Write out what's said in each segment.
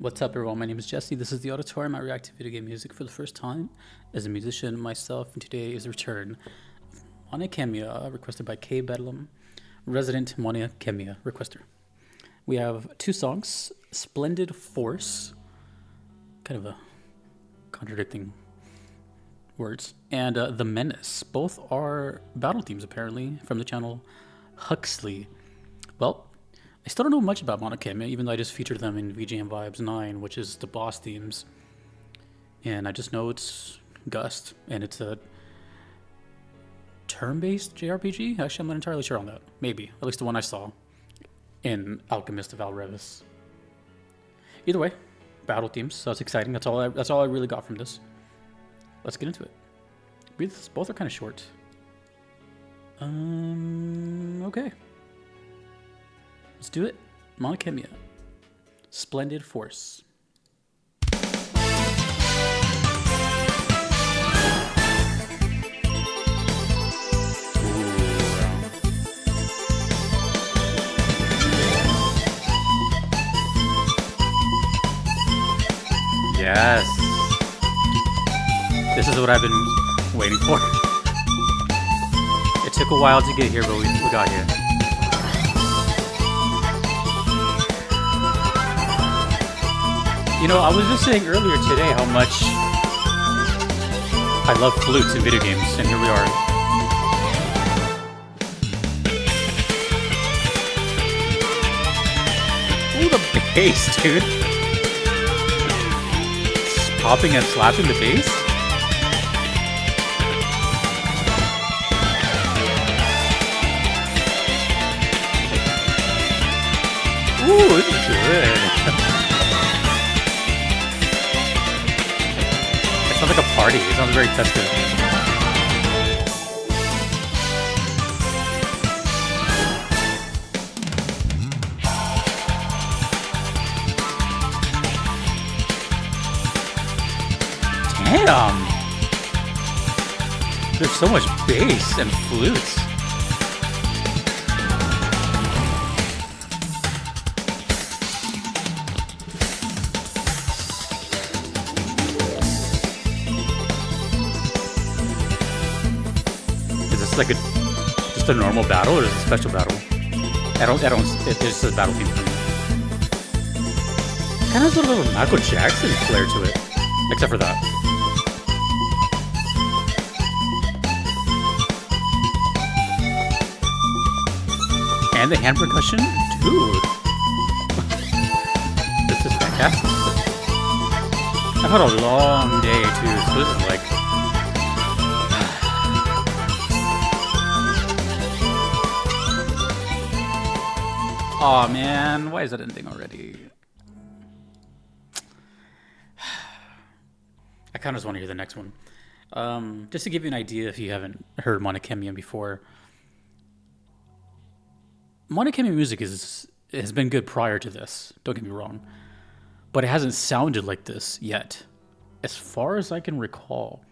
What's up, everyone? My name is Jesse. This is the Auditorium. I react to video game music for the first time as a musician myself, and today is a return on a Khemia requested by K Bedlam, resident Monia Khemia requester. We have two songs: Splendid Force, kind of a contradicting words, and The Menace. Both are battle themes, apparently, from the channel Huxley. Well, I still don't know much about Monia Khemia, even though I just featured them in VGM Vibes 9, which is the boss themes. And I just know it's Gust, and it's a turn-based JRPG? Actually, I'm not entirely sure on that. Maybe. At least the one I saw in Alchemist of Al-revis. Either way, battle themes, so that's exciting. That's all I really got from this. Let's get into it. Both are kind of short. Okay. Let's do it. Monia Khemia. Splendid Force. Yes. This is what I've been waiting for. It took a while to get here, but we got here. You know, I was just saying earlier today how much I love flutes in video games, and here we are. Ooh, the bass, dude. Popping and slapping the bass? Ooh, this is good. It sounds like a party. It sounds very festive. Damn! There's so much bass and flutes. Like just a normal battle, or is it a special battle? It just says battle theme for me. Kind of has a little Michael Jackson flair to it, except for that. And the hand percussion, dude. This is fantastic. I've had a long day too, so this is like. Aw, man, why is that ending already? I kind of just want to hear the next one. Just to give you an idea, if you haven't heard Monia Khemia before, Monia Khemia music has been good prior to this, don't get me wrong, but it hasn't sounded like this yet. As far as I can recall,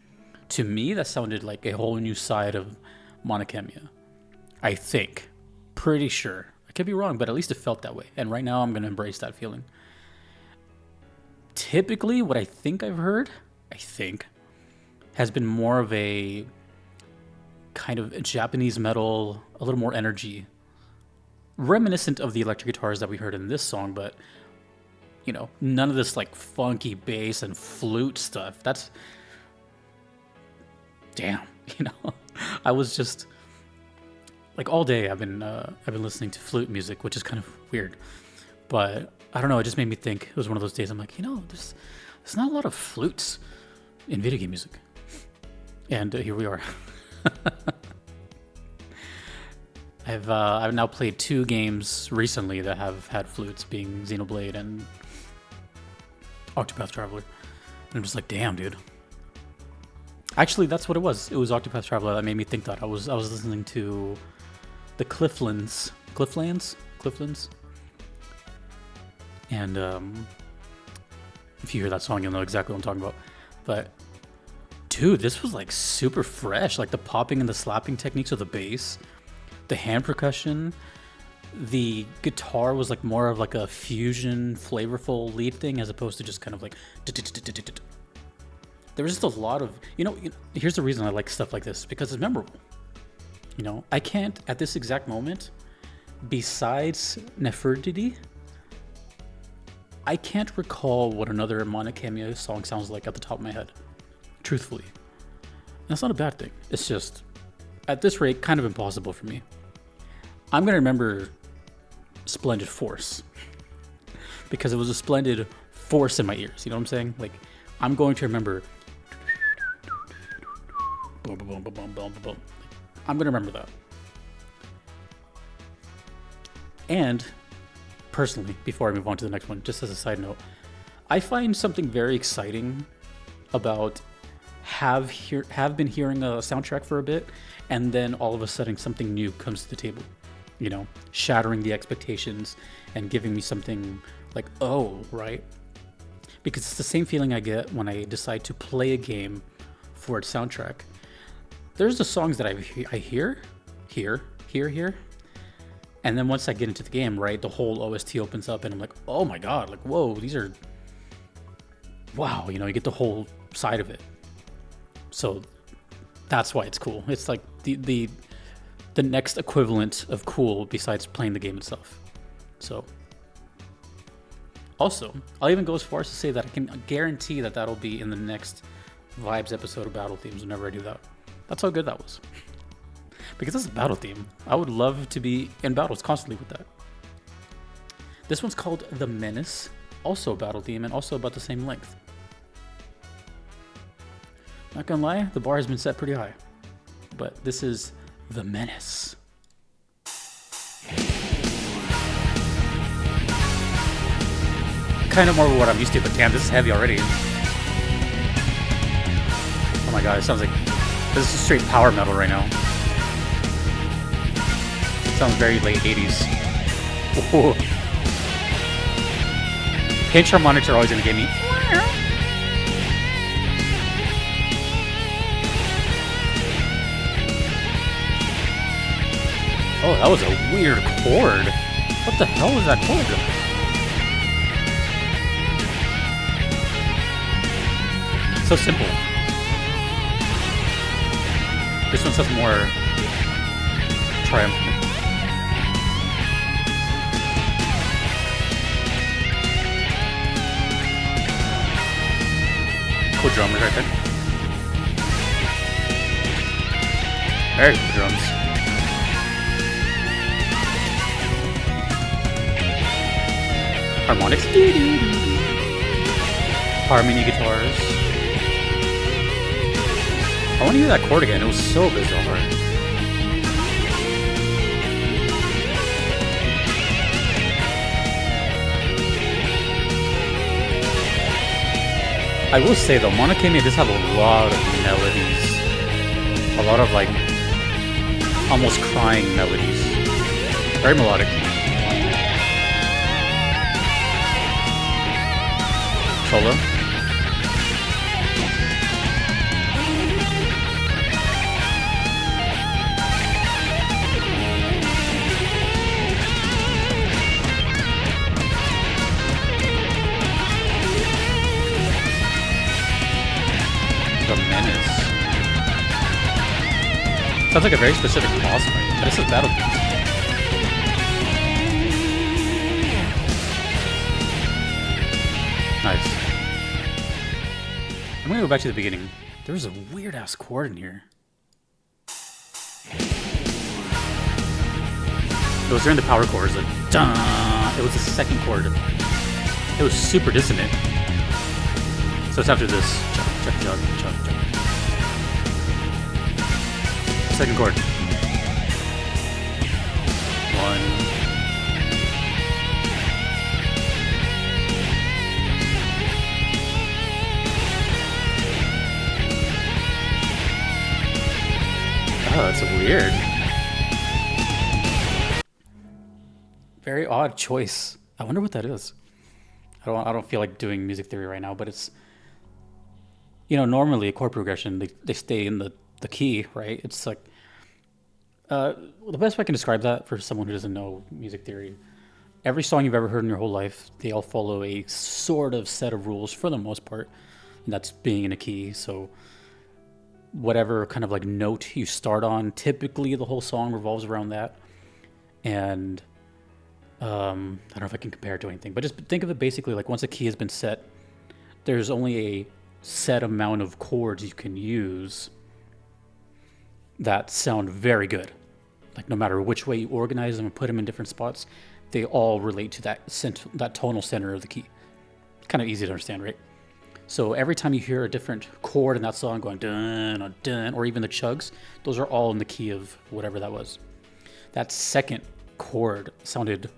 to me, that sounded like a whole new side of Monia Khemia. I think. Pretty sure. Could be wrong, but at least it felt that way. And right now I'm going to embrace that feeling. Typically, what I think I've heard, has been more of a kind of Japanese metal, a little more energy. Reminiscent of the electric guitars that we heard in this song, but, you know, none of this like funky bass and flute stuff. That's, damn, you know, I was just... Like all day, I've been listening to flute music, which is kind of weird, but I don't know. It just made me think. It was one of those days. I'm like, you know, there's not a lot of flutes in video game music, and here we are. I've now played 2 games recently that have had flutes, being Xenoblade and Octopath Traveler, and I'm just like, damn, dude. Actually, that's what it was. It was Octopath Traveler that made me think that. I was listening to the Clifflands, and if you hear that song, you'll know exactly what I'm talking about. But dude, this was like super fresh. Like the popping and the slapping techniques of the bass, the hand percussion, the guitar was like more of like a fusion, flavorful lead thing as opposed to just kind of like. There was just a lot of, here's the reason I like stuff like this, because it's memorable. I can't, at this exact moment, besides Nefertiti, I can't recall what another Mana Khemia song sounds like at the top of my head, truthfully. And that's not a bad thing. It's just, at this rate, kind of impossible for me. I'm going to remember Splendid Force, because it was a splendid force in my ears, you know what I'm saying? Like, I'm going to remember... Boom, boom, boom, boom, boom, boom, boom. I'm going to remember that. And, personally, before I move on to the next one, just as a side note, I find something very exciting about have been hearing a soundtrack for a bit, and then all of a sudden something new comes to the table. Shattering the expectations and giving me something like, oh, right? Because it's the same feeling I get when I decide to play a game for its soundtrack. There's the songs that I hear, and then once I get into the game, right, the whole OST opens up and I'm like, oh my god, like, whoa, these are, wow, you get the whole side of it. So that's why it's cool. It's like the next equivalent of cool besides playing the game itself. So, also, I'll even go as far as to say that I can guarantee that that'll be in the next Vibes episode of Battle Themes whenever I do that. That's how good that was. Because that's a battle theme. I would love to be in battles constantly with that. This one's called The Menace, also a battle theme and also about the same length. Not gonna lie, the bar has been set pretty high. But this is The Menace. Kind of more of what I'm used to, but damn, this is heavy already. Oh my god, it sounds like this is straight power metal right now. Sounds very late 80s. Whoa. Pinch harmonics are always gonna get me. Oh, that was a weird chord. What the hell was that chord? So simple. This one sounds more triumphant. Cool drummers right there. Very cool drums. Harmonics. Harmony guitars. I want to hear that chord again. It was so bizarre. I will say though, Mana Khemia does have a lot of melodies. A lot of like almost crying melodies. Very melodic. Solo. The Menace. Sounds like a very specific boss fight, but this is battle. Nice. I'm gonna go back to the beginning. There was a weird ass chord in here. It was during the power chords, like dun. It was the second chord. It was super dissonant. So it's after this. Chug, chug, chug, chug. Second chord. One. Oh, that's weird. Very odd choice. I wonder what that is. I don't feel like doing music theory right now, but it's, normally a chord progression, they stay in the key, right? It's like Well, the best way I can describe that for someone who doesn't know music theory, every song you've ever heard in your whole life, they all follow a sort of set of rules for the most part, and that's being in a key. So whatever kind of like note you start on, typically the whole song revolves around that. And I don't know if I can compare it to anything, but just think of it basically like once a key has been set, there's only a set amount of chords you can use that sound very good. Like no matter which way you organize them and put them in different spots, they all relate to that tonal center of the key. Kind of easy to understand, right? So every time you hear a different chord in that song going dun or dun, or even the chugs, those are all in the key of whatever that was. That second chord sounded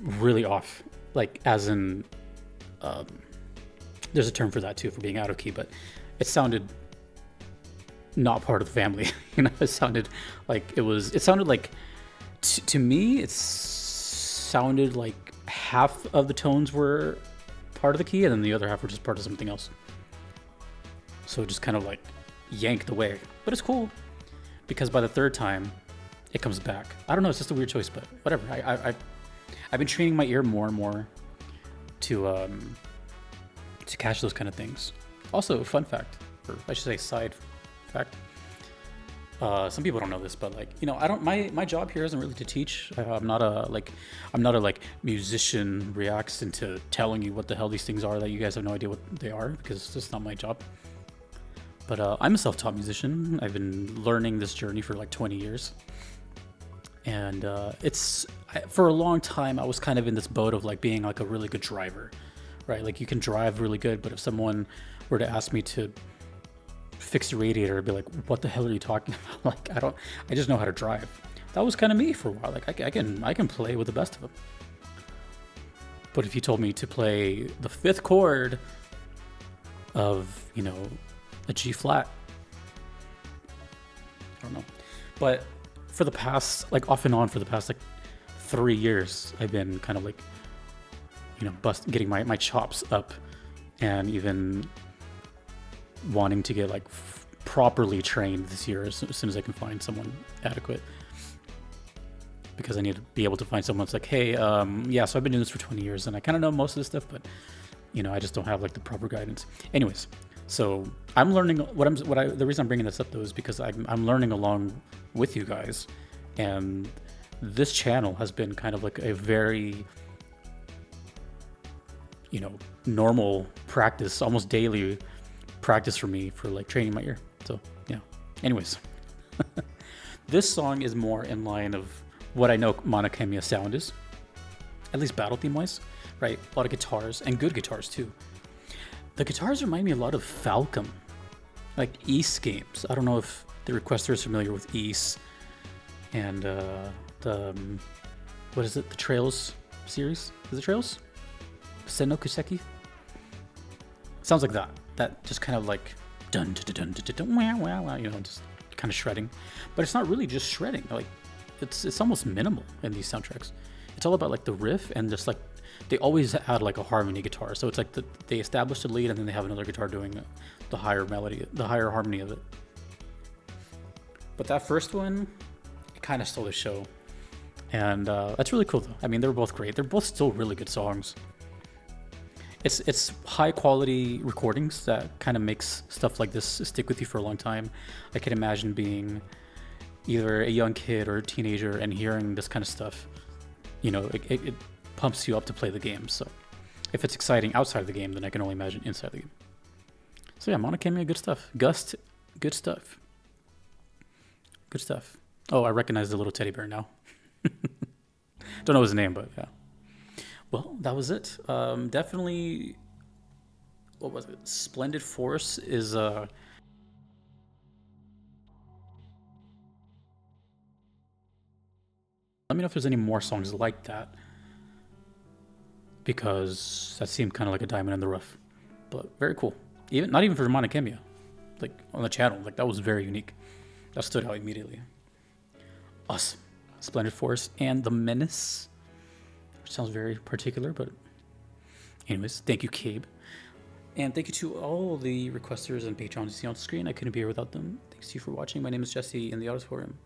really off, like as in, there's a term for that too, for being out of key, but it sounded not part of the family. It sounded like it sounded like, to me, it sounded like half of the tones were part of the key and then the other half were just part of something else. So it just kind of like yanked away. But it's cool because by the third time, it comes back. I don't know, it's just a weird choice, but whatever. I've been training my ear more and more to catch those kind of things. Also, fun fact, or I should say side fact. Some people don't know this, but like, I don't. My job here isn't really to teach. I'm not a musician reacts into telling you what the hell these things are that you guys have no idea what they are, because it's not my job. But I'm a self-taught musician. I've been learning this journey for like 20 years. And for a long time, I was kind of in this boat of like being like a really good driver, right? Like you can drive really good, but if someone were to ask me to fix a radiator, I'd be like, what the hell are you talking about? Like, I just know how to drive. That was kind of me for a while. Like I can play with the best of them. But if you told me to play the fifth chord of, a G flat, I don't know. But for the past, like off and on for the past like 3 years, I've been kind of like, getting my chops up and even wanting to get like properly trained this year as soon as I can find someone adequate. Because I need to be able to find someone that's like, hey, yeah, so I've been doing this for 20 years and I kind of know most of this stuff, but I just don't have like the proper guidance. Anyways, so I'm learning. The reason I'm bringing this up though is because I'm learning along with you guys, and this channel has been kind of like a very, normal practice, almost daily practice for me for like training my ear. So yeah. Anyways, this song is more in line of what I know Khemia sound is, at least battle theme wise, right? A lot of guitars and good guitars too. The guitars remind me a lot of Falcom, like Ys games. I don't know if the requester is familiar with Ys and what is it? The Trails series? Is it Trails? Senno Kuseki? Sounds like that. That just kind of like dun dun dun dun dun wow wow, just kind of shredding. But it's not really just shredding. Like it's almost minimal in these soundtracks. It's all about like the riff and just like they always add like a harmony guitar. So it's like they establish the lead and then they have another guitar doing the higher melody, the higher harmony of it. But that first one, it kind of stole the show. And that's really cool though. I mean, they're both great. They're both still really good songs. It's high quality recordings that kind of makes stuff like this stick with you for a long time. I can imagine being either a young kid or a teenager and hearing this kind of stuff. It pumps you up to play the game. So if it's exciting outside of the game, then I can only imagine inside the game. So yeah, Khemia, good stuff. Gust, good stuff. Good stuff. Oh, I recognize the little teddy bear now. Don't know his name, but yeah. Well, that was it. Definitely, what was it? Splendid Force is let me know if there's any more songs like that, because that seemed kind of like a diamond in the rough. But very cool. Not even for Khemia, like on the channel, like that was very unique. That stood out immediately. Awesome. Splendid Force and the Menace, which sounds very particular, but anyways, thank you, Cabe. And thank you to all the requesters and patrons you see on screen. I couldn't be here without them. Thanks to you for watching. My name is Jesse in the auditorium.